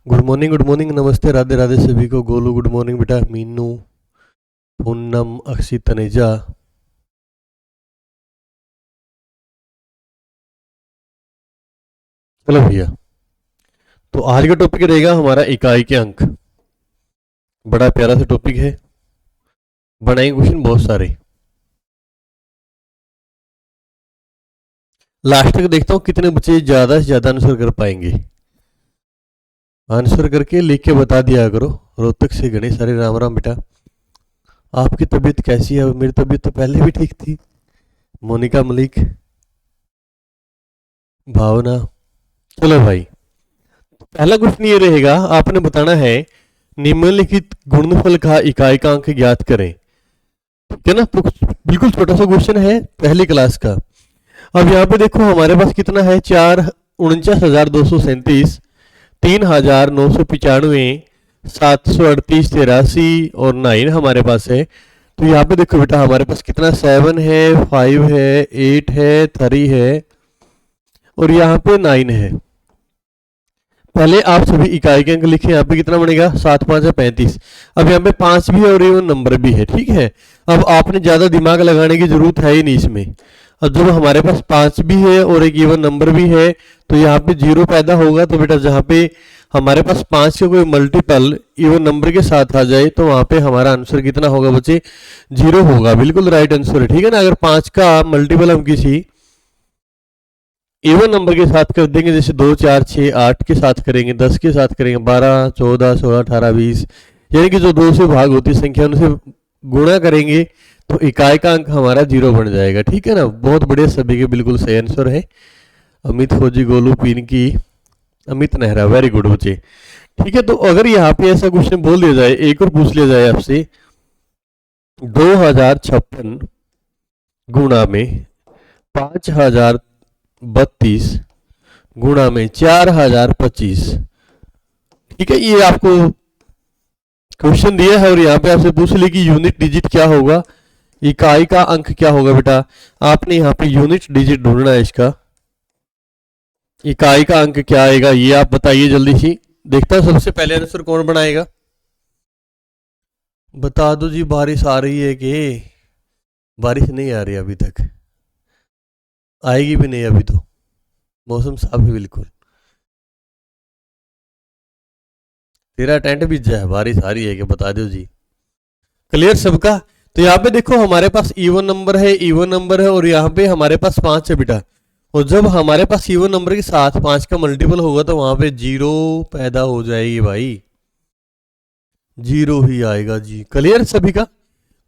Good morning, नमस्ते, राधे राधे सभी को। गोलू गुड मॉर्निंग बेटा, मीनू, पूनम, अक्षित, तनेजा। चलो भैया, तो आज का टॉपिक रहेगा हमारा इकाई के अंक। बड़ा प्यारा सा टॉपिक है, बनाएंगे क्वेश्चन बहुत सारे। लास्ट तक देखता हूँ कितने बच्चे ज्यादा से ज्यादा आंसर कर पाएंगे। आंसर करके लिख के बता दिया करो। रोहतक से गणेश, सारे राम राम बेटा। आपकी तबीयत कैसी है? मेरी तबीयत तो पहले भी ठीक थी। मोनिका मलिक, भावना। चलो भाई, पहला क्वेश्चन ये रहेगा, आपने बताना है निम्नलिखित गुणनफल का इकाई का अंक ज्ञात करें। ठीक है ना, तो बिल्कुल छोटा सा क्वेश्चन है पहली क्लास का। अब यहाँ पे देखो हमारे पास कितना है, 4,49,237, 3,995, 738, 83 और 9 हमारे पास है। तो यहाँ पे देखो बेटा हमारे पास कितना, 7 है, 5 है, 8 है, 3 है और यहाँ पे 9 है। पहले आप सभी इकाई के अंक लिखें। यहाँ पे कितना बनेगा, 7 5 है 35। अब यहाँ पे 5 भी है और इवन नंबर भी है। ठीक है, अब आपने ज्यादा दिमाग लगाने की जरूरत है ही नहीं इसमें। अब जब हमारे पास 5 भी है और एक इवन नंबर भी है तो यहाँ पे 0 पैदा होगा। तो बेटा जहाँ पे हमारे पास 5 का कोई मल्टीपल इवन नंबर के साथ आ जाए तो वहां पे हमारा आंसर कितना होगा बच्चे, 0 होगा। बिल्कुल राइट आंसर है। ठीक है ना, अगर 5 का मल्टीपल हम किसी इवन नंबर के साथ कर देंगे, जैसे 2 4 6 8 के साथ करेंगे, 10 के साथ करेंगे, 12 14 16 18 20, यानी कि जो 2 से भाग होती संख्या उनसे गुणा करेंगे तो इकाई का अंक हमारा 0 बन जाएगा। ठीक है ना, बहुत बढ़िया, सभी के बिल्कुल सही आंसर है। अमित फौजी, गोलू, पिनकी, अमित नेहरा, वेरी गुड बच्चे। ठीक है, तो अगर यहाँ पे ऐसा क्वेश्चन बोल दिया जाए, एक और पूछ लिया जाए आपसे, 2056 गुणा में 5,032 गुणा में 4,025। ठीक है, ये आपको क्वेश्चन दिया है और यहाँ पे आपसे पूछ ले कि यूनिट डिजिट क्या होगा, इकाई का अंक क्या होगा। बेटा आपने यहाँ पे यूनिट डिजिट ढूंढना है इसका, इकाई का अंक क्या आएगा ये आप बताइए जल्दी सी। देखता हूं सबसे पहले आंसर कौन बनाएगा, बता दो जी। बारिश आ रही है कि बारिश नहीं आ रही अभी तक, आएगी भी नहीं अभी तो, मौसम साफ है बिल्कुल। तेरा टेंट भी है, बारिश आ रही है कि बता दो जी। क्लियर सबका? तो यहाँ पे देखो हमारे पास इवन नंबर है, इवन नंबर है और यहाँ पे हमारे पास 5 है बेटा। और जब हमारे पास इवन नंबर के साथ 5 का मल्टीपल होगा तो वहां पे 0 पैदा हो जाएगी भाई, 0 ही आएगा जी। क्लियर सभी का?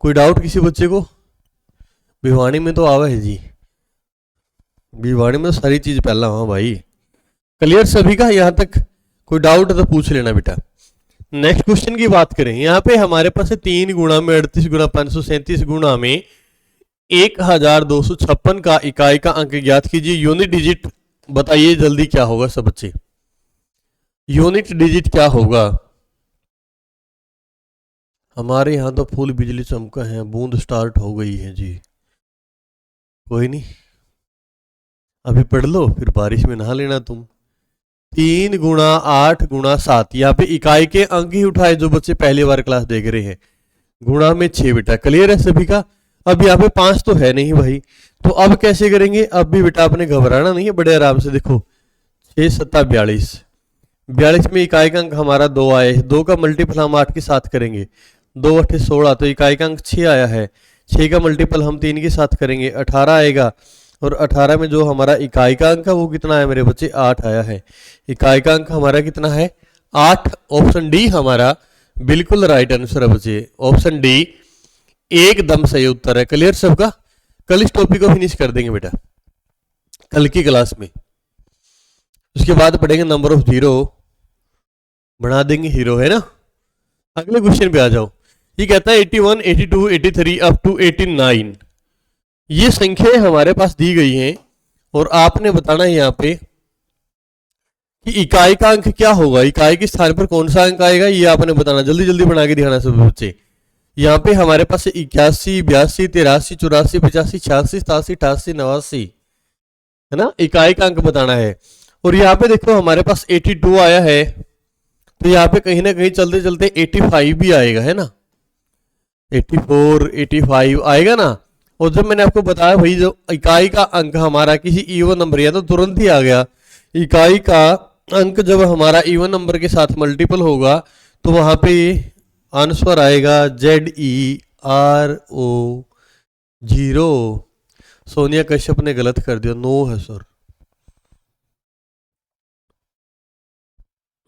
कोई डाउट किसी बच्चे को? भिवानी में तो आवा है जी, भिवानी में तो सारी चीज पहला हाँ भाई। क्लियर सभी का? यहां तक कोई डाउट है तो पूछ लेना बेटा। नेक्स्ट क्वेश्चन की बात करें, यहाँ पे हमारे पास है 3 गुणा में 38 गुणा 537 गुणा में 1,256 का इकाई का अंक ज्ञात कीजिए। यूनिट डिजिट बताइए जल्दी क्या होगा सब बच्चे, यूनिट डिजिट क्या होगा। हमारे यहाँ तो फुल बिजली चमका है, बूंद स्टार्ट हो गई है जी। कोई नहीं, अभी पढ़ लो फिर बारिश में नहा लेना तुम। 3 गुणा 8 गुणा 7, यहाँ पे इकाई के अंक ही उठाए जो बच्चे पहली बार क्लास देख रहे हैं। गुणा में 6 बेटा। क्लियर है सभी का? अब यहाँ पे 5 तो है नहीं भाई, तो अब कैसे करेंगे? अब भी बेटा आपने घबराना नहीं है, बड़े आराम से देखो। 6 7 42, 42 में इकाई का अंक हमारा 2 आए, 2 का मल्टीपल हम 8 के साथ करेंगे, 2 8 16, तो इकाई का अंक 6 आया है। 6 का मल्टीपल हम 3 के साथ करेंगे, 18 आएगा। और 18 में जो हमारा इकाई का अंक है वो कितना है मेरे बच्चे, 8 आया है। इकाई का अंक हमारा कितना है, 8। ऑप्शन डी हमारा बिल्कुल राइट आंसर है बच्चे, ऑप्शन डी एकदम सही उत्तर है। क्लियर सबका? कल इस टॉपिक को फिनिश कर देंगे बेटा, कल की क्लास में। उसके बाद पढ़ेंगे नंबर ऑफ जीरो, बना देंगे हीरो, है ना। अगले क्वेश्चन पे आ जाओ। ये कहता है 81 82 83 अप टू 89, ये संख्याएं हमारे पास दी गई हैं और आपने बताना है यहाँ पे कि इकाई का अंक क्या होगा, इकाई के स्थान पर कौन सा अंक आएगा ये आपने बताना। जल्दी जल्दी बना के दिखाना सब बच्चे। यहाँ पे हमारे पास 81 82 83 84 85 86 87 88 89, है ना, इकाई का अंक बताना है। और यहाँ पे देखो हमारे पास 82 आया है तो यहाँ पे कहीं ना कहीं चलते चलते 85 भी आएगा, है ना, 84 85 आएगा ना। और जब मैंने आपको बताया भाई जो इकाई का अंक हमारा किसी इवन नंबर या तो तुरंत ही आ गया, इकाई का अंक जब हमारा इवन नंबर के साथ मल्टीपल होगा तो वहां पे आंसर आएगा ZERO। सोनिया कश्यप ने गलत कर दिया, नो है सर,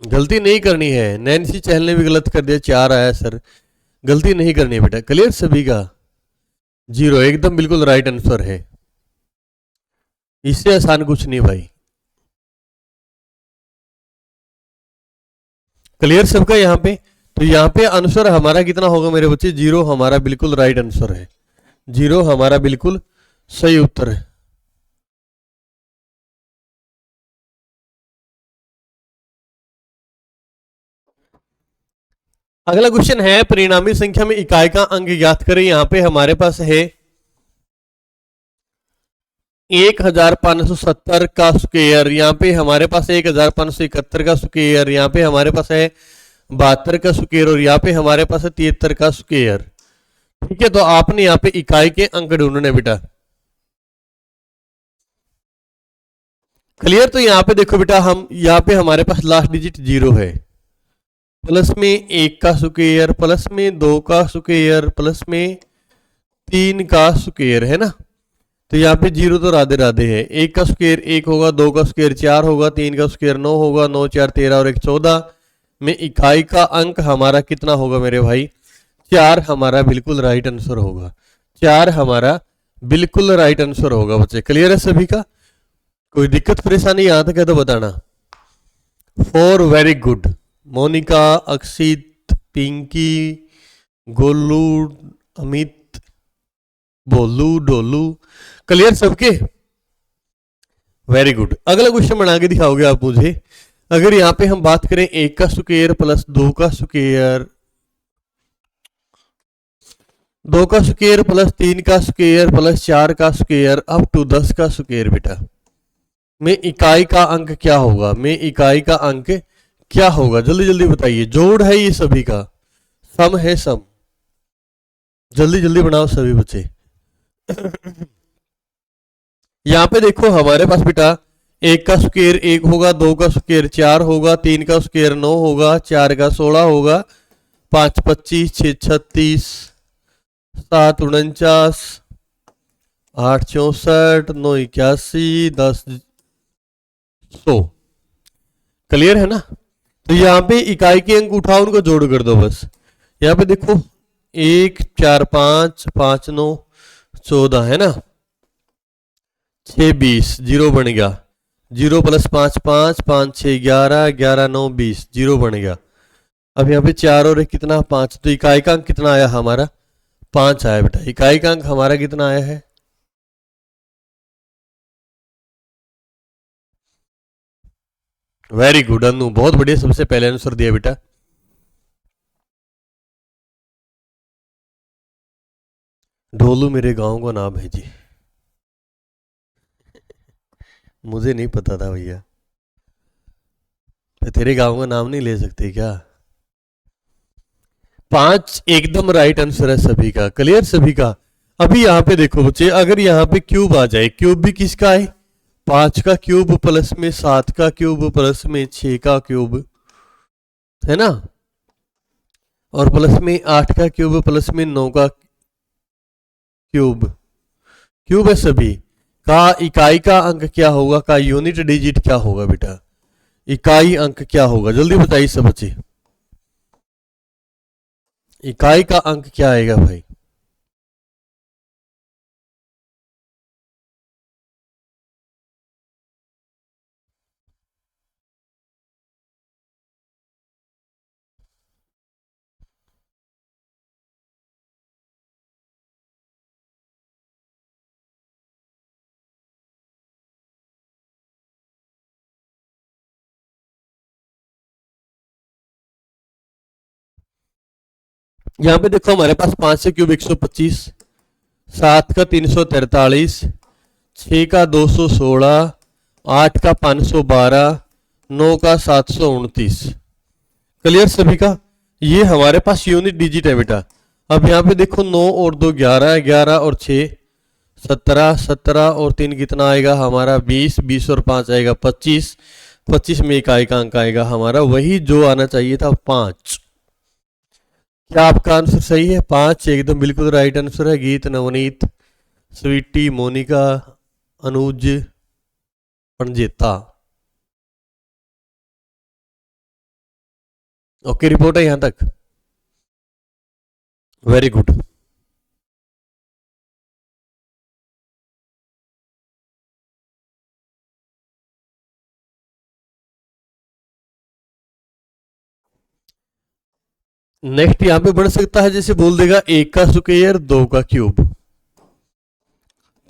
गलती नहीं करनी है। नैन्सी चहल ने भी गलत कर दिया, 4 आया सर, गलती नहीं करनी है बेटा। क्लियर सभी का, 0 एकदम बिल्कुल राइट आंसर है, इससे आसान कुछ नहीं भाई। क्लियर सबका यहाँ पे, तो यहाँ पे आंसर हमारा कितना होगा मेरे बच्चे, 0 हमारा बिल्कुल राइट आंसर है, 0 हमारा बिल्कुल सही उत्तर है। अगला क्वेश्चन है परिणामी संख्या में इकाई का अंक ज्ञात करें। यहां पे हमारे पास है 1570 का स्क्वायर, यहाँ पे हमारे पास 1571 का स्क्वायर, यहाँ पे हमारे पास है 72 का स्क्वायर और यहाँ पे हमारे पास है 73 का स्क्वायर। ठीक है, तो आपने यहाँ पे इकाई के अंक ढूंढने बेटा। क्लियर, तो यहाँ पे देखो बेटा, हम यहाँ पे हमारे पास लास्ट डिजिट 0 है, प्लस में 1 का स्क्वायर, प्लस में 2 का स्क्वायर, प्लस में 3 का स्क्वायर, है ना। तो यहाँ पे 0 तो राधे राधे है, 1 का स्क्वायर 1 होगा, 2 का स्क्वायर 4 होगा, 3 का स्क्वायर 9 होगा, 9 4 13 और 1 14 में इकाई का अंक हमारा कितना होगा मेरे भाई, 4 हमारा बिल्कुल राइट आंसर होगा, 4 हमारा बिल्कुल राइट आंसर होगा बच्चे। क्लियर है सभी का, कोई दिक्कत परेशानी यहाँ तक है तो बताना। 4 वेरी गुड, मोनिका, अक्षित, पिंकी, गोलू, अमित, बोलू, डोलू, क्लियर सबके, वेरी गुड। अगला क्वेश्चन बना के दिखाओगे आप मुझे। अगर यहाँ पे हम बात करें 1 का स्क्वायर प्लस 2 का स्क्वायर, 2 का स्क्वायर प्लस 3 का स्क्वायर प्लस 4 का स्क्वायर अप टू 10 का स्क्वायर बेटा, में इकाई का अंक क्या होगा, में इकाई का अंक क्या होगा, जल्दी जल्दी बताइए। जोड़ है ये सभी का, सम है सम, जल्दी जल्दी बनाओ सभी बच्चे। यहां पे देखो हमारे पास बेटा 1 का स्क्वायर 1 होगा, 2 का स्क्वायर 4 होगा, 3 का स्क्वायर 9 होगा, 4 का 16 होगा, 5 25, 6 36, 7 49, 8 64, 9 81, 10 100। क्लियर है ना। तो यहाँ पे इकाई के अंक उठाओ, उनको जोड़ कर दो बस। यहाँ पे देखो 1 4 5 5 9 14 है ना, 6 20, 0 बन गया, 0 प्लस 5 5 5 6 11 11 9 20, 0 बन गया। अब यहाँ पे 4 और 1 कितना 5, तो इकाई का अंक कितना आया हमारा, 5 आया बेटा। इकाई का अंक हमारा कितना आया है, वेरी गुड अनु, बहुत बढ़िया, सबसे पहले आंसर दिया बेटा। ढोलू मेरे गांव का नाम है जी, मुझे नहीं पता था भैया, तेरे गांव का नाम नहीं ले सकते क्या। 5 एकदम राइट आंसर है सभी का। क्लियर सभी का। अभी यहाँ पे देखो बच्चे, अगर यहाँ पे क्यूब आ जाए, क्यूब भी किसका है, 5 का क्यूब प्लस में 7 का क्यूब प्लस में 6 का क्यूब, है ना, और प्लस में 8 का क्यूब प्लस में 9 का क्यूब, क्यूब है सभी का। इकाई का अंक क्या होगा, का यूनिट डिजिट क्या होगा बेटा, इकाई अंक क्या होगा, जल्दी बताइए सब बच्चे। इकाई का अंक क्या आएगा भाई, यहां पे देखो हमारे पास 5 से क्यूब 125, 7 का 343, 6 का 216, 8 का 512, 9 का 729। क्लियर सभी का? ये हमारे पास यूनिट डिजिट है बेटा। अब यहाँ पे देखो 9 और 2 11, 11 और 6 17, 17 और 3 कितना आएगा हमारा 20, 20 और 5 आएगा 25, 25 में इकाई का अंक आएगा हमारा वही जो आना चाहिए था 5। क्या आपका आंसर सही है? 5 एकदम बिल्कुल राइट आंसर है। गीत, नवनीत, स्वीटी, मोनिका, अनुज, पंजेता। ओके, रिपोर्ट है यहां तक? Very good. नेक्स्ट यहां पे बढ़ सकता है, जैसे बोल देगा 1 का स्क्वायर 2 का क्यूब,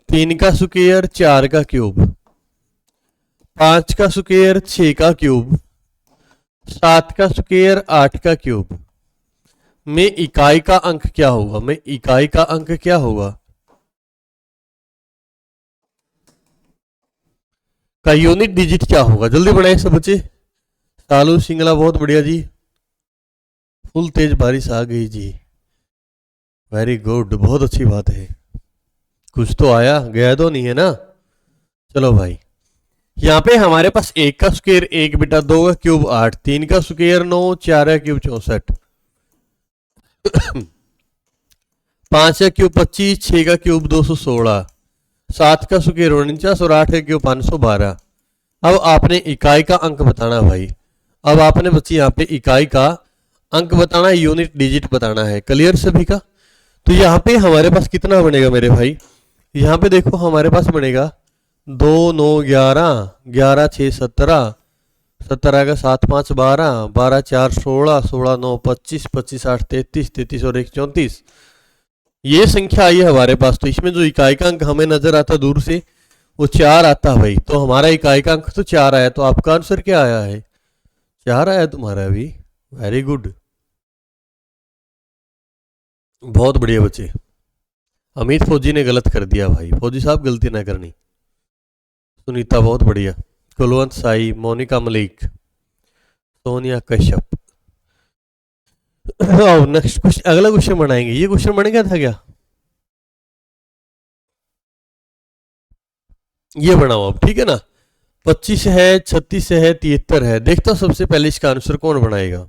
3 का स्क्वायर 4 का क्यूब, 5 का स्क्वायर 6 का क्यूब, 7 का स्क्वायर 8 का क्यूब में इकाई का अंक क्या होगा? में इकाई का अंक क्या होगा? का यूनिट डिजिट क्या होगा? जल्दी बढ़ाए सब बच्चे। सालू सिंगला बहुत बढ़िया जी। फुल तेज बारिश आ गई जी। वेरी गुड, बहुत अच्छी बात है। कुछ तो आया, गया तो नहीं है ना? चलो भाई, यहाँ पे हमारे पास 1 का स्क्वायर 1 बेटा, 2 का क्यूब 8, 3 का स्क्वायर 9, 4 का क्यूब 64, 5 का क्यूब 25, 6 का क्यूब 216, 7 का स्क्वायर 49 और 8 का क्यूब 512। अब आपने इकाई का अंक बताना भाई। अब आपने बच्ची यहाँ पे इकाई का अंक बताना है, यूनिट डिजिट बताना है। क्लियर सभी का? तो यहाँ पे हमारे पास कितना बनेगा मेरे भाई? यहाँ पे देखो हमारे पास बनेगा 2 9 11, 11 6 17, 17 का 7 5 12, 12 4 16, 16 9 25, 25 8 33, 33 और 1 34। ये संख्या आई है हमारे पास। तो इसमें जो इकाई का अंक हमें नजर आता दूर से वो 4 आता भाई। तो हमारा इकाई का अंक तो 4 आया। तो आपका आंसर क्या आया है? 4 आया तुम्हारा भी। वेरी गुड, बहुत बढ़िया बच्चे। अमित फौजी ने गलत कर दिया भाई। फौजी साहब गलती ना करनी। सुनीता बहुत बढ़िया। कुलवंत साई, मोनिका मलिक, सोनिया कश्यप। नेक्स्ट क्वेश्चन, अगला क्वेश्चन बनाएंगे। ये क्वेश्चन बन गया था क्या? ये बनाओ अब, ठीक है ना? 25 है, 36 है, 73 है। देखता हूं सबसे पहले इसका आंसर कौन बनाएगा।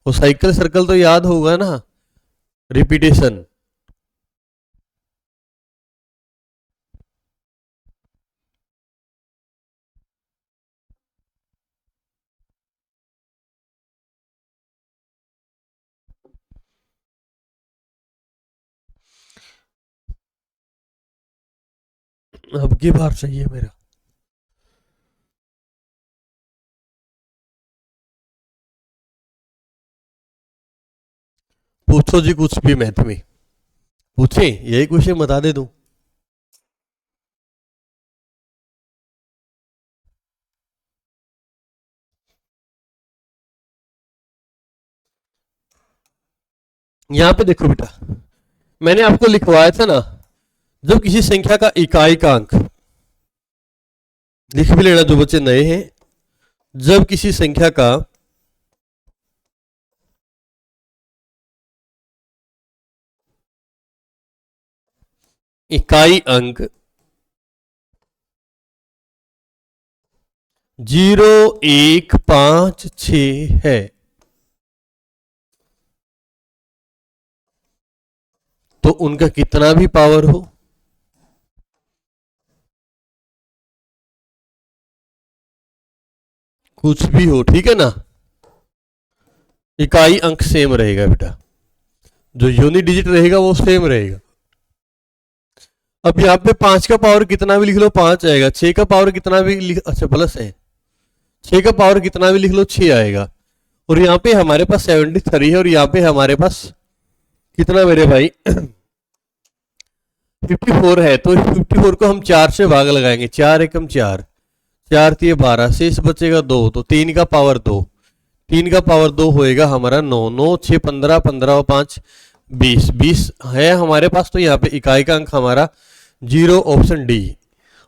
वो साइकिल सर्कल तो याद होगा ना, रिपीटेशन। अब की बार चाहिए मेरा। पूछो जी कुछ भी मैथ में पूछे, यही क्वेश्चन बता दे दूं। यहां पे देखो बेटा, मैंने आपको लिखवाया था ना, जब किसी संख्या का इकाई का अंक, लिख भी लेना जो बच्चे नए हैं, जब किसी संख्या का इकाई अंक 0 1 5 6 है तो उनका कितना भी पावर हो, कुछ भी हो, ठीक है ना, इकाई अंक सेम रहेगा बेटा। जो यूनिट डिजिट रहेगा वो सेम रहेगा। अब यहाँ पे 5 का पावर कितना भी लिख लो 5 आएगा, 6 का पावर कितना भी लिख, अच्छा प्लस है, 6 का पावर कितना भी लिख लो 6 आएगा। और यहाँ पे हमारे पास 73 है और यहाँ पे हमारे पास कितना मेरे भाई 54 है। तो 54 को हम 4 से भाग लगाएंगे, 4 एकम 4, 4 3 12, शेष बचेगा 2, तो 3 का पावर 2, 3 का पावर 2 होएगा हमारा 9, 9 6 15, 15 और 5 20, 20 है हमारे पास। तो यहाँ पे इकाई का अंक हमारा 0, ऑप्शन डी।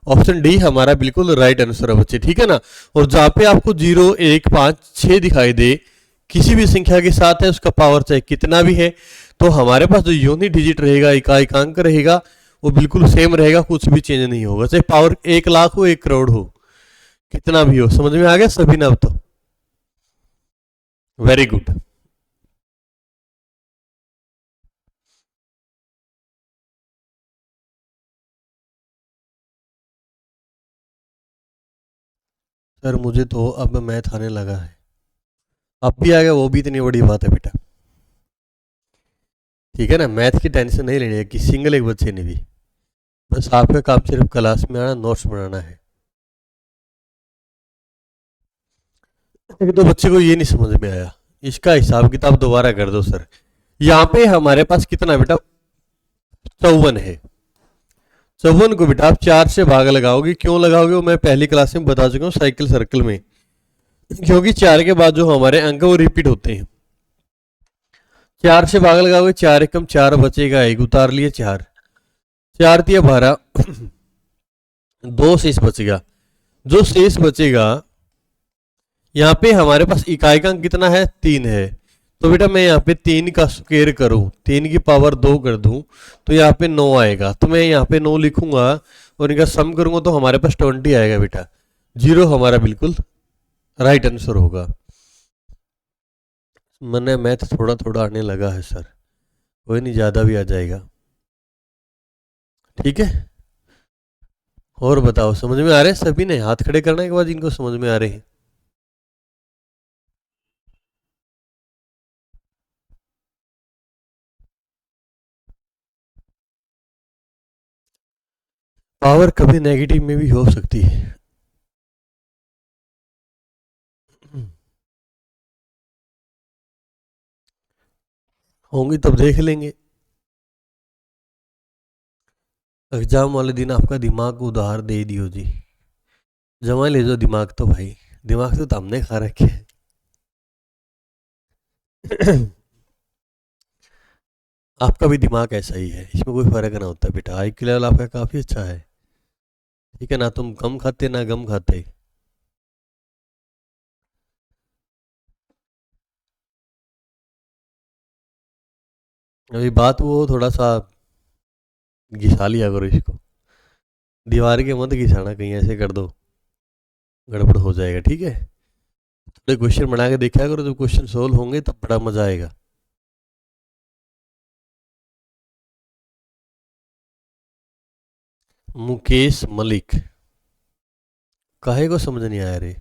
ऑप्शन डी हमारा बिल्कुल राइट आंसर है बच्चे, ठीक है ना। और जहां पे आपको 0 1 5 6 दिखाई दे किसी भी संख्या के साथ है, उसका पावर चाहे कितना भी है, तो हमारे पास जो यूनिट डिजिट रहेगा, इकांक रहेगा, वो बिल्कुल सेम रहेगा, कुछ भी चेंज नहीं होगा, चाहे पावर 1 लाख हो 1 करोड़ हो, कितना भी हो। समझ में आ गया सभी ना? अब तो वेरी गुड। सर मुझे तो अब मैथ आने लगा है। अब भी आ गया, वो भी इतनी बड़ी बात है बेटा। ठीक है ना, मैथ की टेंशन नहीं लेनी है कि सिंगल एक बच्चे ने भी। बस आपका काम सिर्फ क्लास में आना, नोट्स बनाना है। लेकिन तो बच्चे को ये नहीं समझ में आया, इसका हिसाब किताब दोबारा कर दो सर। यहाँ पे हमारे पास कितना बेटा? 54 है। 54 को बेटा आप 4 से भाग लगाओगे। क्यों लगाओगे वो मैं पहली क्लास में बता चुका हूँ, साइकिल सर्कल में। क्योंकि 4 के बाद जो हमारे अंक वो रिपीट होते हैं। 4 से भाग लगाओगे, 4 एकम 4 बचेगा, एक उतार लिए 4, 4 दिया 12, 2 शेष बचेगा। जो शेष बचेगा, यहाँ पे हमारे पास इकाई का अंक कितना है? 3 है। तो बेटा मैं यहाँ पे 3 का स्क्वायर करूँ, 3 की पावर 2 कर दूं, तो यहाँ पे 9 आएगा। तो मैं यहाँ पे 9 लिखूंगा और इनका सम करूंगा तो हमारे पास 20 आएगा बेटा। 0 हमारा बिल्कुल राइट आंसर होगा। मैंने मैथ थोड़ा थोड़ा आने लगा है सर, कोई नहीं, ज़्यादा भी आ जाएगा। ठीक है, और बताओ समझ में आ रहे हैं सभी ने? हाथ खड़े करने के बाद इनको समझ में आ रहे हैं। पावर कभी नेगेटिव में भी हो सकती है। होंगी तब देख लेंगे। एग्जाम वाले दिन आपका दिमाग को उधार दे दियो जी। जमा ले जो दिमाग तो भाई, दिमाग तो हमने खा रखे है। आपका भी दिमाग ऐसा ही है, इसमें कोई फर्क ना होता बेटा। आई क्यू लेवल आपका काफी अच्छा है। ठीक है ना, तुम कम खाते ना गम खाते। अभी बात वो थोड़ा सा घिसा लिया करो इसको, दीवार के मत घिसाना, कहीं ऐसे कर दो गड़बड़ हो जाएगा। ठीक है, थोड़े क्वेश्चन बना के देखा करो, जब क्वेश्चन सोल्व होंगे तब बड़ा मजा आएगा। मुकेश मलिक, काहे को समझ नहीं आया रे?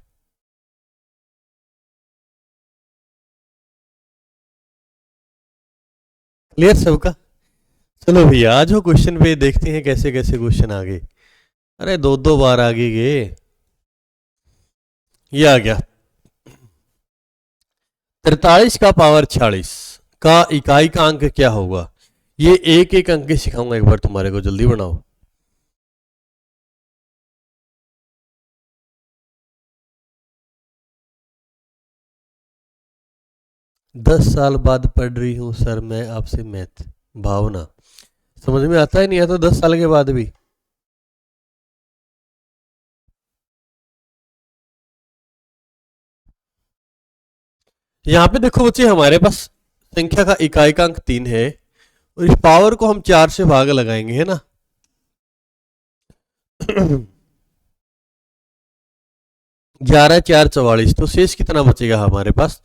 क्लियर सबका? चलो भैया आज हो क्वेश्चन पे, देखते हैं कैसे कैसे क्वेश्चन आ गए। अरे दो दो बार आगे गए। ये आ गया 43 का पावर 46 का इकाई का अंक क्या होगा? ये एक एक अंक सिखाऊंगा एक बार तुम्हारे को, जल्दी बनाओ। 10 साल बाद पढ़ रही हूँ सर मैं आपसे मैथ। भावना, समझ में आता ही नहीं आता 10 साल के बाद भी। यहाँ पे देखो बच्चे, हमारे पास संख्या का इकाई का अंक 3 है और इस पावर को हम 4 से भाग लगाएंगे, है ना? 11 4 44, तो शेष कितना बचेगा हमारे पास?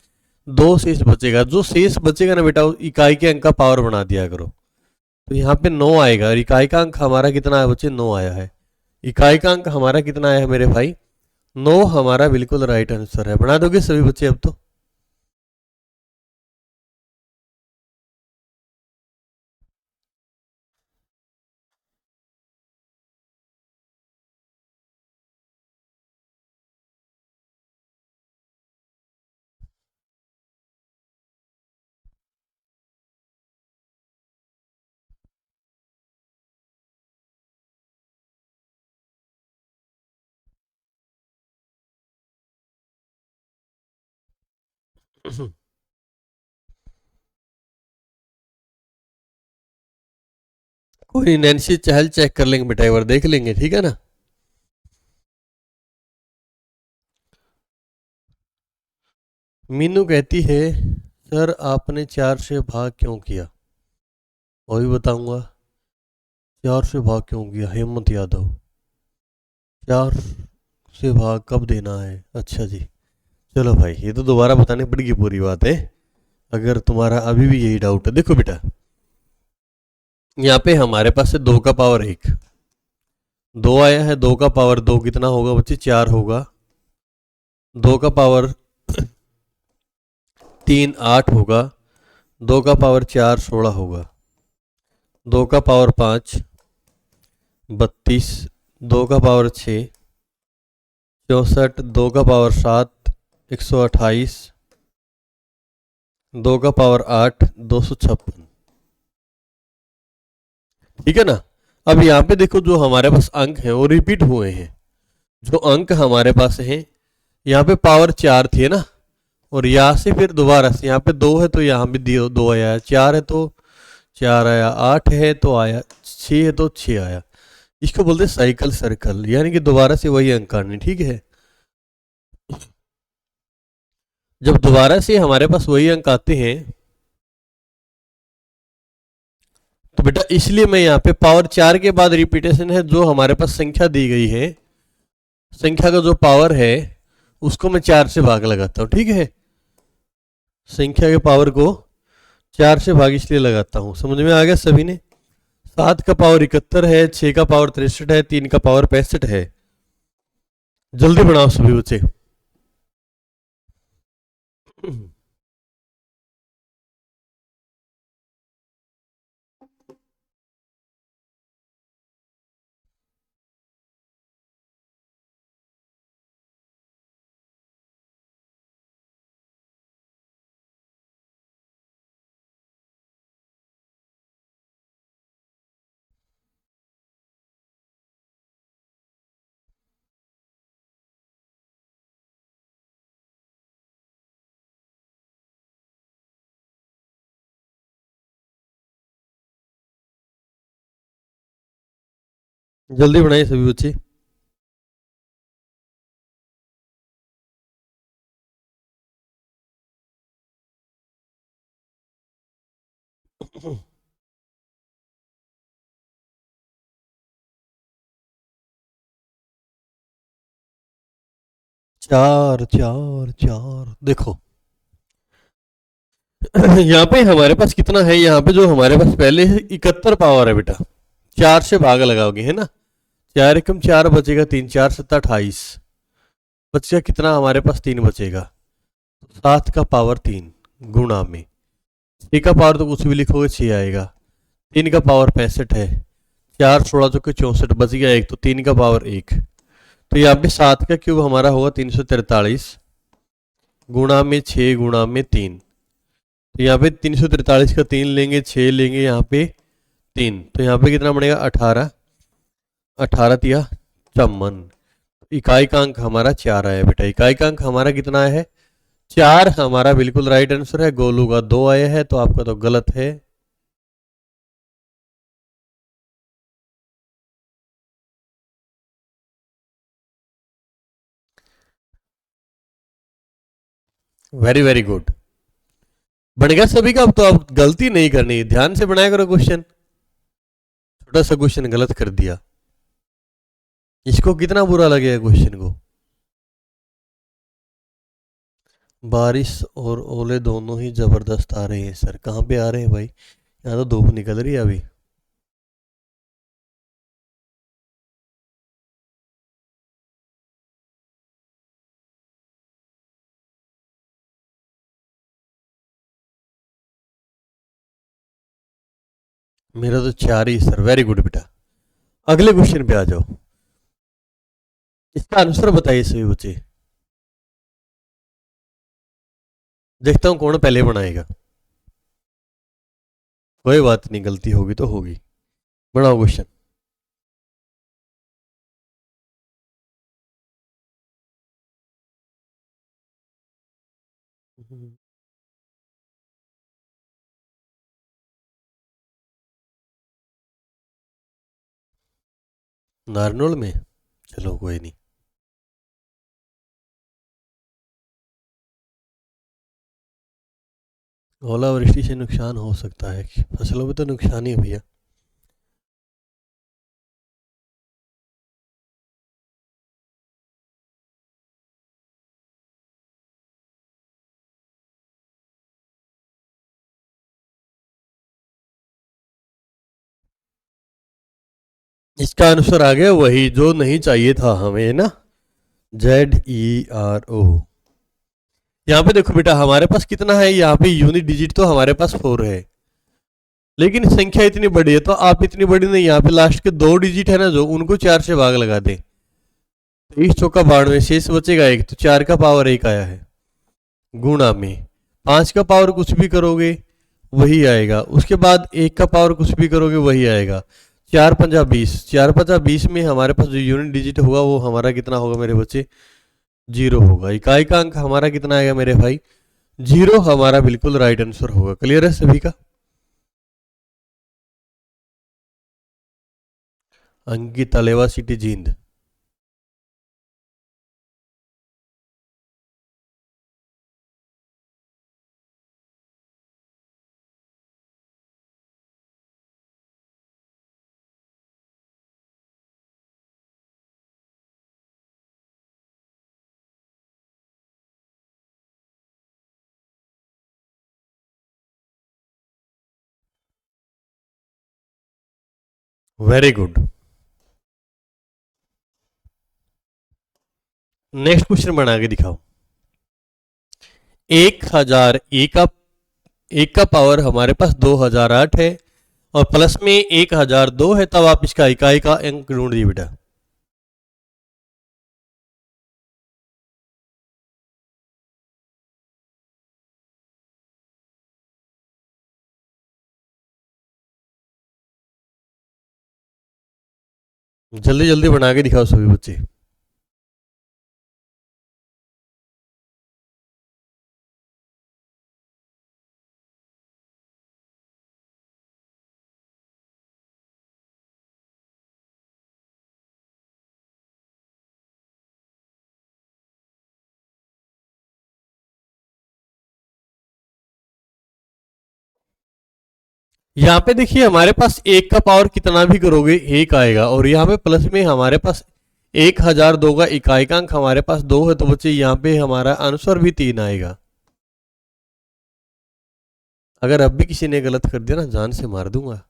2 शेष बचेगा। जो शेष बचेगा ना बेटा, इकाई के अंक का पावर बना दिया करो। तो यहाँ पे 9 आएगा और इकाई का अंक हमारा कितना है बच्चे? 9 आया है। इकाई का अंक हमारा कितना आया है मेरे भाई? 9 हमारा बिल्कुल राइट आंसर है। बना दोगे सभी बच्चे अब तो? कोई नैन्सी चहल चेक कर लेंगे बेटा, एक बार देख लेंगे, ठीक है ना? मीनू कहती है सर आपने 4 से भाग क्यों किया? वही बताऊंगा। 4 से भाग क्यों किया? हेमंत यादव। 4 से भाग कब देना है? अच्छा जी। चलो भाई, ये तो दोबारा बतानी पड़ेगी पूरी बात है, अगर तुम्हारा अभी भी यही डाउट है। देखो बेटा, यहाँ पे हमारे पास है 2 का पावर 1, 2 आया है, 2 का पावर 2 कितना होगा बच्चे? 4 होगा। 2 का पावर 3 8 होगा। 2 का पावर 4 16 होगा। 2 का पावर 5 32। 2 का पावर 6 64। 2 का पावर 7 128। 2 का पावर 8 256। ठीक है ना? अब यहाँ पे देखो, जो हमारे पास अंक हैं वो रिपीट हुए हैं। जो अंक हमारे पास हैं, यहाँ पे पावर 4 थी ना, और यहाँ से फिर दोबारा से यहाँ पे 2 है तो यहाँ भी 2 आया, 4 है तो 4 आया, 8 है तो आया, 6 है तो 6 आया। इसको बोलते हैं साइकिल सर्कल, यानी कि दोबारा से वही अंक आने। ठीक है? जब दोबारा से हमारे पास वही अंक आते हैं तो बेटा, इसलिए मैं यहाँ पे पावर 4 के बाद रिपीटेशन है, जो हमारे पास संख्या दी गई है, संख्या का जो पावर है उसको मैं 4 से भाग लगाता हूँ। ठीक है? संख्या के पावर को 4 से भाग इसलिए लगाता हूँ। समझ में आ गया सभी ने? 7 का पावर 71 है, 6 का पावर 63 है, 3 का पावर 65 है। जल्दी बनाओ सभी बच्चे। जल्दी बनाइए सभी बच्चे। चार चार चार, देखो यहाँ पे हमारे पास कितना है? यहाँ पे जो हमारे पास पहले है 71 पावर है बेटा। 4 से भाग लगाओगे है ना, 4 एकम 4 बचेगा, 3 4 7 28। बचेगा कितना हमारे पास? 3 बचेगा। 7 का पावर 3 गुणा में 6 का पावर तो कुछ भी लिखोगे 6 आएगा। 3 का पावर 65 है। 4 16 चौके 64, बच गया एक, तो 3 का पावर 1। तो यहाँ पे 7 का क्यूब हमारा होगा 343 गुणा में 6 गुणा में 3। तो यहाँ पे 343 का 3 लेंगे, 6 लेंगे, यहाँ पे 3, तो यहाँ पे कितना बनेगा? 18। 18 तिया 54। इकाई का अंक हमारा 4 आया बेटा। इकाई का अंक हमारा कितना है? 4 हमारा बिल्कुल राइट आंसर है। गोलू का 2 आया है, तो आपका तो गलत है। Very very good. बन गया सभी का? अब तो आप गलती नहीं करनी, ध्यान से बनाया करो क्वेश्चन। छोटा सा क्वेश्चन गलत कर दिया, इसको कितना बुरा लगेगा क्वेश्चन को? बारिश और ओले दोनों ही जबरदस्त आ रहे हैं सर। कहाँ पे आ रहे हैं भाई? यहाँ तो धूप निकल रही है अभी। मेरा तो 4 ही सर। वेरी गुड बेटा। अगले क्वेश्चन पे आ जाओ। इसका आंसर बताइए सभी बच्चे। देखता हूँ कौन पहले बनाएगा। कोई बात नहीं, गलती होगी तो होगी। बनाओ क्वेश्चन। नारनौल में? चलो कोई नहीं। ओलावृष्टि से नुकसान हो सकता है, फसलों में तो नुकसान ही है भैया। इसका आंसर आ गया वही जो नहीं चाहिए था हमें ना, ZERO। यहाँ पे देखो बेटा हमारे पास कितना है, यहाँ पे यूनिट डिजिट तो हमारे पास 4 है, लेकिन संख्या इतनी बड़ी है तो आप इतनी बड़ी नहीं, यहाँ पे लास्ट के 2 डिजिट है ना जो, उनको 4 से भाग लगा दें। 23 चौका 92, शेष बचेगा 1, तो 4 का पावर 1 आया है। गुणा में 5 का पावर कुछ भी करोगे वही आएगा, उसके बाद 1 का पावर कुछ भी करोगे वही आएगा। 4×5 = 20, 4×5 में हमारे पास जो यूनिट डिजिट होगा वो हमारा कितना होगा मेरे बच्चे, 0 होगा। इकाई का अंक हमारा कितना आएगा मेरे भाई, 0 हमारा बिल्कुल राइट आंसर होगा। क्लियर है सभी का? Ankit Alewa city Jind. Very good. Next question बना के दिखाओ। 1000 एक का पावर हमारे पास 2008 है और प्लस में 1002 है, तब आप इसका इकाई का अंक ढूंढ दिए बेटा। जल्दी जल्दी बना के दिखाओ सभी बच्चे। यहाँ पे देखिए हमारे पास 1 का पावर कितना भी करोगे 1 आएगा, और यहाँ पे प्लस में हमारे पास 1002 का इकाई का अंक हमारे पास 2 है, तो बच्चे यहाँ पे हमारा आंसर भी 3 आएगा। अगर अब भी किसी ने गलत कर दिया ना जान से मार दूंगा।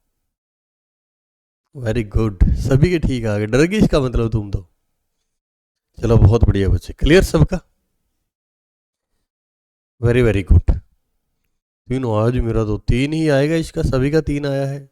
वेरी गुड, सभी के ठीक आ गए, डर गई इसका मतलब तुम तो। चलो बहुत बढ़िया बच्चे, क्लियर सबका? Very very good. 3 आज मेरा तो 3 ही आएगा, इसका सभी का 3 आया है।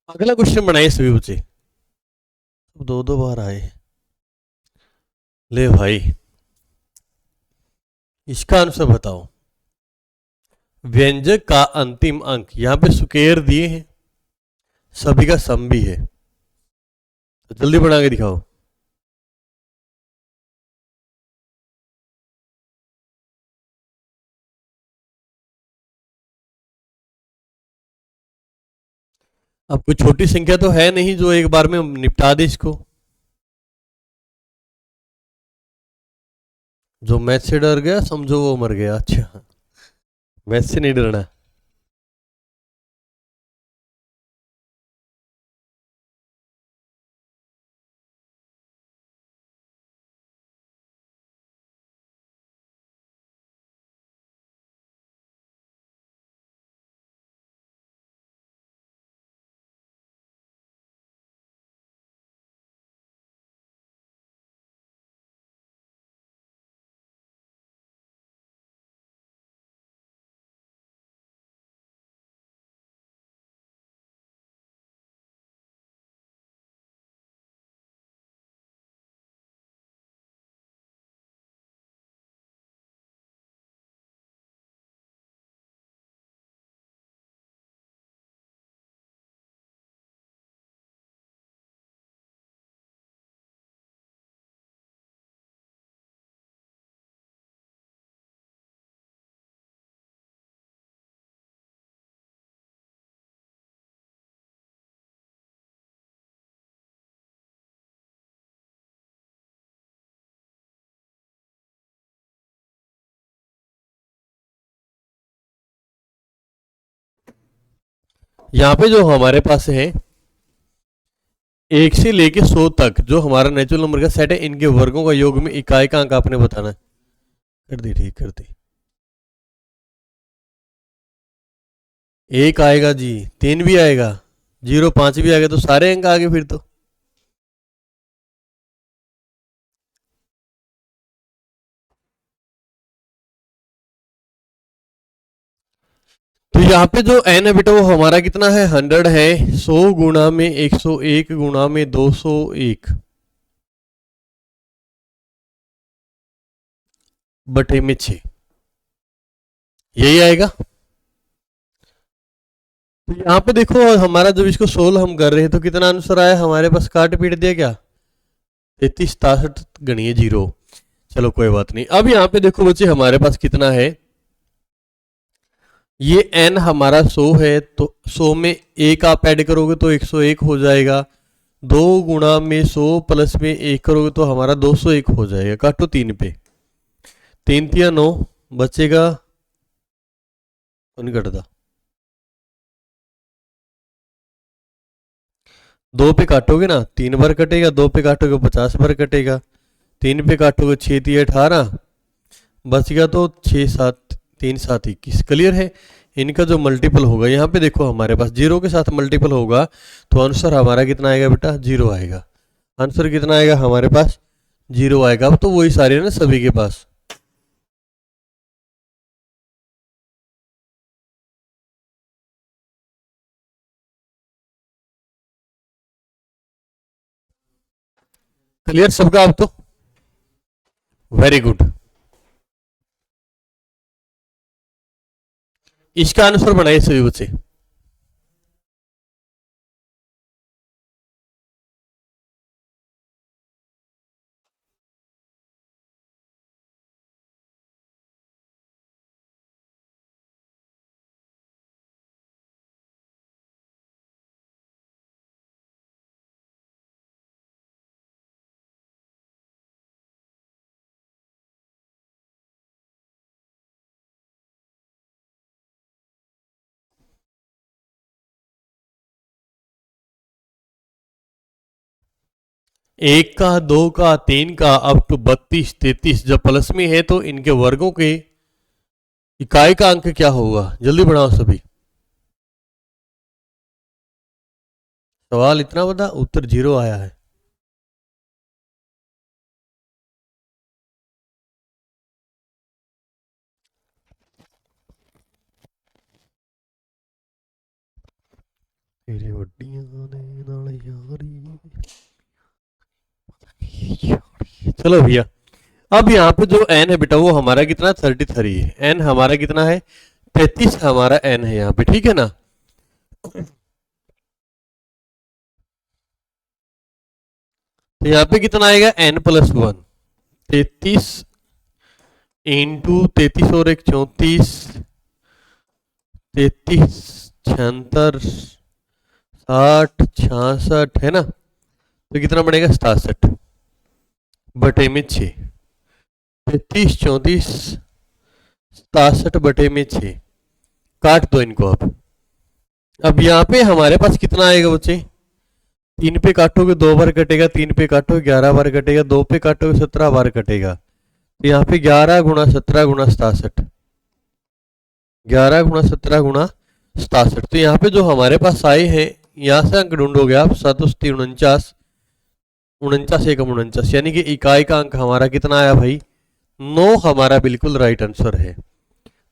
अगला क्वेश्चन बनाइए सभी बच्चे। दो दो बार आए। ले भाई, इसका आंसर बताओ। व्यंजक का अंतिम अंक, यहाँ पे सुकेर दिए हैं, सभी का सम भी है, तो जल्दी बना के दिखाओ। अब कोई छोटी संख्या तो है नहीं जो एक बार में निपटा दे इसको। जो मैथ से डर गया समझो वो मर गया। अच्छा, मैथ से नहीं डरना। यहाँ पे जो हमारे पास है 1 से लेके 100 तक जो हमारा नेचुरल नंबर का सेट है, इनके वर्गों का योग में इकाई का अंक आपने बताना है। कर दी, ठीक कर दी। 1 आएगा जी, 3 भी आएगा, 0 5 भी आएगा, तो सारे अंक आ गए फिर तो। तो यहाँ पे जो n है बेटा वो हमारा कितना है, 100 है। 100 गुणा में 101 गुणा में 201 बटे में 6, यही आएगा। तो यहाँ पे देखो हमारा जब इसको सोल्व हम कर रहे हैं तो कितना आंसर आया हमारे पास, काट पीट दिया क्या, 33 गणिए 0। चलो कोई बात नहीं। अब यहाँ पे देखो बच्चे हमारे पास कितना है, ये n हमारा 100 है, तो 100 में एक आप ऐड करोगे तो 101 हो जाएगा। 2 गुणा में 100 प्लस में 1 करोगे तो हमारा 201 हो जाएगा। काटो 3 पे, 3 तिया 9 बचेगा, तो नहीं कटता। 2 पे काटोगे ना 3 बार कटेगा, 2 पे काटोगे 50 बार कटेगा, 3 पे काटोगे 6 तिया 18 बच गया, तो 6 7 3 7 21। क्लियर है। इनका जो मल्टीपल होगा यहाँ पे देखो हमारे पास 0 के साथ मल्टीपल होगा तो आंसर हमारा कितना आएगा बेटा, 0 आएगा। आंसर कितना आएगा हमारे पास, 0 आएगा। अब तो वही सारे है ना सभी के पास। क्लियर सबका अब तो, वेरी गुड। इसका आंसर बनाइए सभी बच्चे। एक का, दो का, 3 का, अप टू 32 33 जब प्लस में है तो इनके वर्गों के इकाई का अंक क्या होगा, जल्दी बढ़ाओ सभी। सवाल इतना बड़ा, उत्तर 0 आया है। तेरे वड्डियां दे नाल यारी। चलो भैया, अब यहाँ पे जो n है बेटा वो हमारा कितना, 33 है। n हमारा कितना है, 33 हमारा n है यहाँ पे, ठीक है ना। तो यहाँ पे कितना आएगा, n प्लस 1, 33 इंटू 33 और एक 34, 33 76 60 66 है ना, तो कितना बनेगा 67 बटे में 6। 33 34 67 बटे में 6, काट दो इनको। अब यहाँ पे हमारे पास कितना आएगा बच्चे, 3 पे काटोगे 2 बार कटेगा, 3 पे काटोगे 11 बार कटेगा, 2 पे काटोगे 17 बार कटेगा। तो यहाँ पे 11 गुणा 17 गुणा 67, 11 गुणा 17 गुणा 67। तो यहाँ पे जो हमारे पास आए हैं, यहाँ से अंक ढूंढोगे आप, 7 49 एकम 49, यानी कि इकाई का अंक हमारा कितना आया भाई, 9 हमारा बिल्कुल राइट आंसर है।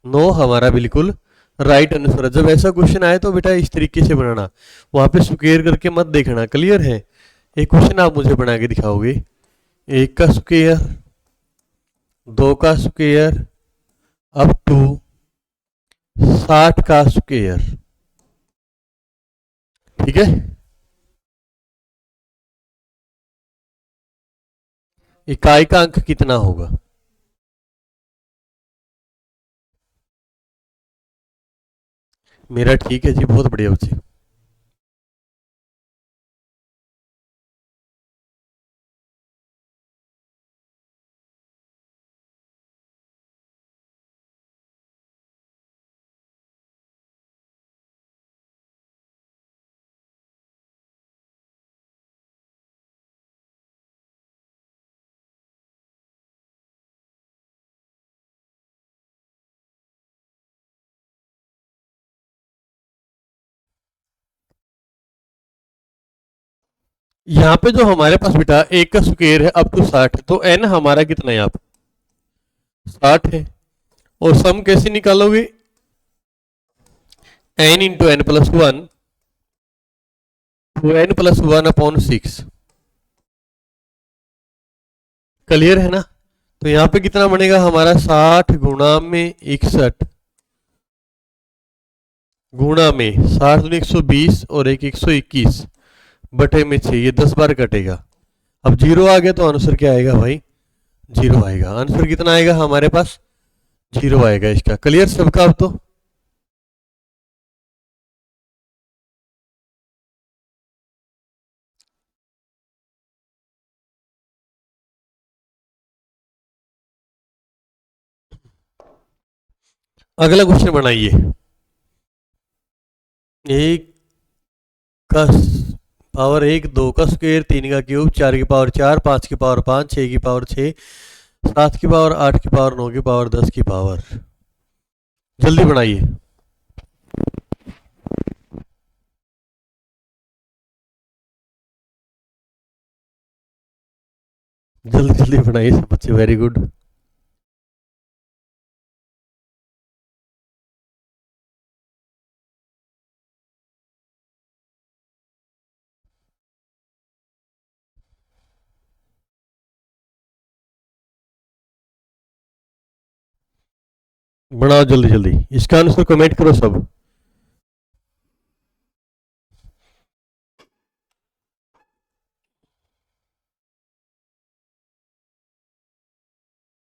9 हमारा बिल्कुल राइट आंसर है। जब ऐसा क्वेश्चन आए तो बेटा इस तरीके से बनाना, वहां पे स्क्वेयर करके मत देखना। क्लियर है। एक क्वेश्चन आप मुझे बना के दिखाओगे, 1 का स्क्वेयर, 2 का स्क्वेयर, अप टू 60 का स्क्वेयर, ठीक है। इकाई का अंक कितना होगा। मेरा ठीक है जी, बहुत बढ़िया बच्चे। यहाँ पे जो हमारे पास बेटा एक का स्क्वायर है अप टू 60 है, तो एन हमारा कितना है, आप 60 है। और सम कैसे निकालोगे, n into n plus one, तो n plus one upon 6। Clear है ना। तो यहाँ पे कितना बनेगा हमारा, 60 गुणा में 61 गुणा में 60 दूनी 120 और एक 121 बटे में 6, ये 10 बार कटेगा। अब जीरो आ गया तो आंसर क्या आएगा भाई, जीरो आएगा। आंसर कितना आएगा हमारे पास, जीरो आएगा इसका। क्लियर सबका अब तो। अगला क्वेश्चन बनाइए। एक का पावर एक, दो का स्क्वायर, तीन का क्यूब, चार की पावर चार, पांच की पावर पांच, छह की पावर छह, सात की पावर आठ की पावर नौ की पावर 10 की पावर। जल्दी बनाइए, जल्दी जल्दी बनाइए सब बच्चे, वेरी गुड। बनाओ जल्दी जल्दी, इसका आंसर कमेंट करो सब।